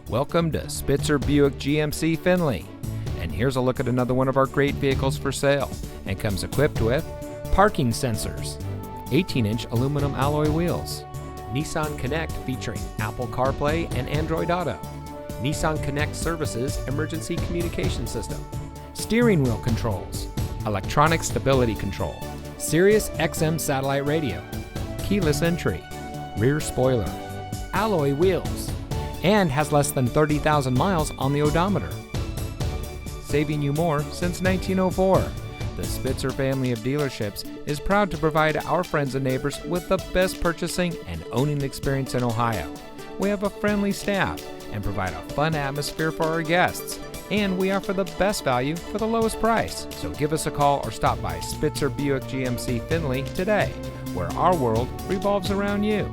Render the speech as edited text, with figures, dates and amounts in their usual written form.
Welcome to Spitzer Buick GMC Findlay. And here's a look at another one of our great vehicles for sale, and comes equipped with parking sensors, 18-inch aluminum alloy wheels, Nissan Connect featuring Apple CarPlay and Android Auto, Nissan Connect Services emergency communication system, steering wheel controls, electronic stability control, Sirius XM satellite radio, keyless entry, rear spoiler, alloy wheels, and has less than 30,000 miles on the odometer. Saving you more since 1904. The Spitzer family of dealerships is proud to provide our friends and neighbors with the best purchasing and owning experience in Ohio. We have a friendly staff and provide a fun atmosphere for our guests, and we offer the best value for the lowest price. So give us a call or stop by Spitzer Buick GMC Findlay today, where our world revolves around you.